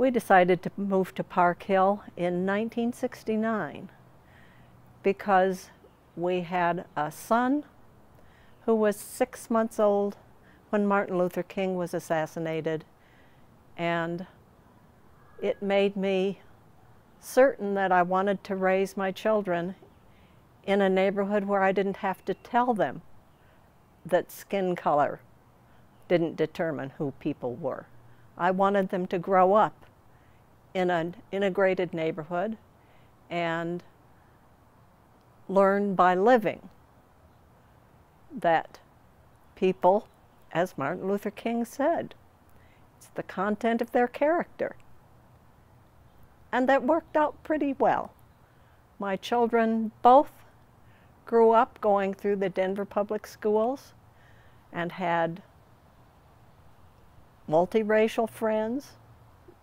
We decided to move to Park Hill in 1969 because we had a son who was 6 months old when Martin Luther King was assassinated, and it made me certain that I wanted to raise my children in a neighborhood where I didn't have to tell them that skin color didn't determine who people were. I wanted them to grow up in an integrated neighborhood and learn by living that people, as Martin Luther King said, it's the content of their character. And that worked out pretty well. My children both grew up going through the Denver public schools and had multiracial friends.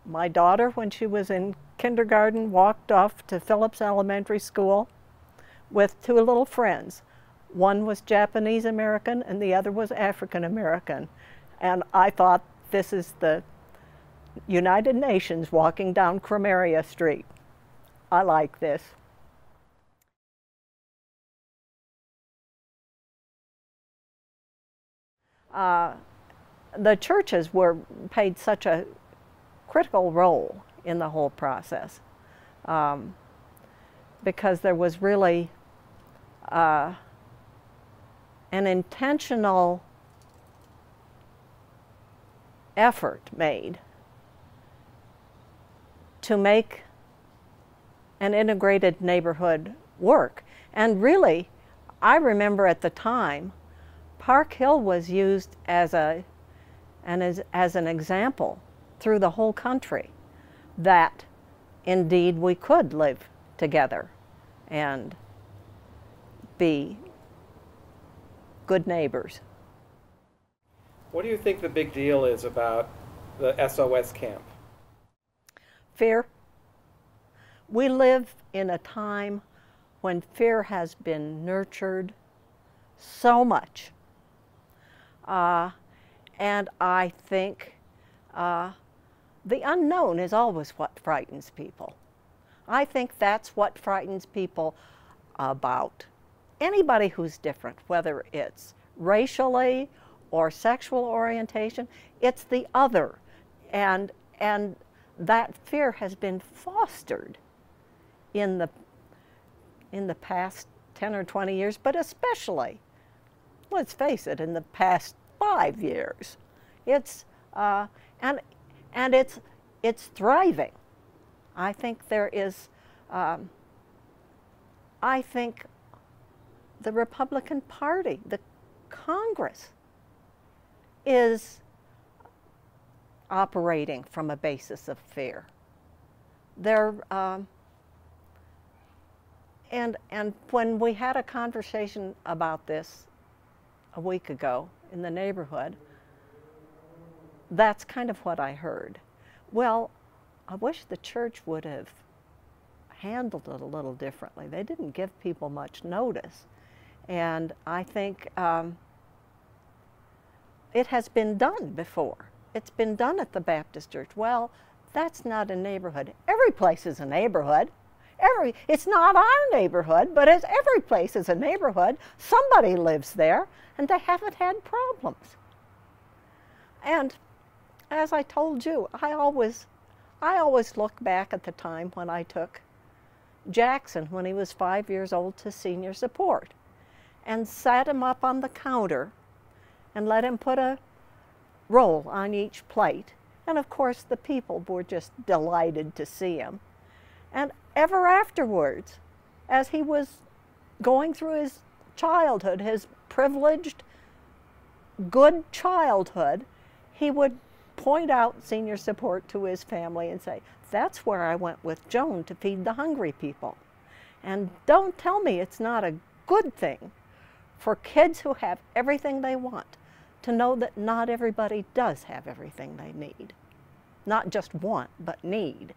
My daughter, when she was in kindergarten, walked off to Phillips Elementary School with two little friends. One was Japanese American and the other was African American. And I thought, this is the United Nations walking down Cremeria Street. I like this. The churches played such a critical role in the whole process because there was really an intentional effort made to make an integrated neighborhood work. And really, I remember at the time, Park Hill was used as an example through the whole country that indeed we could live together and be good neighbors. What do you think the big deal is about the SOS camp? Fear. We live in a time when fear has been nurtured so much. And I think the unknown is always what frightens people. I think that's what frightens people about anybody who's different, whether it's racially or sexual orientation. It's the other. And that fear has been fostered in the past 10 or 20 years, but especially, let's face it, in the past 5 years. It's and it's thriving. I think there is. I think the Republican Party, the Congress, is operating from a basis of fear. They're and when we had a conversation about this a week ago in the neighborhood, that's kind of what I heard. Well, I wish the church would have handled it a little differently. They didn't give people much notice. And I think it has been done before. It's been done at the Baptist church. Well, that's not a neighborhood. Every place is a neighborhood. It's not our neighborhood, but every place is a neighborhood. Somebody lives there, and they haven't had problems. And as I told you, I always look back at the time when I took Jackson, when he was 5 years old, to senior support, and sat him up on the counter and let him put a roll on each plate. And of course, the people were just delighted to see him. And ever afterwards, as he was going through his childhood, his privileged, good childhood, he would point out senior support to his family and say, that's where I went with Joan to feed the hungry people. And don't tell me it's not a good thing for kids who have everything they want to know that not everybody does have everything they need. Not just want, but need.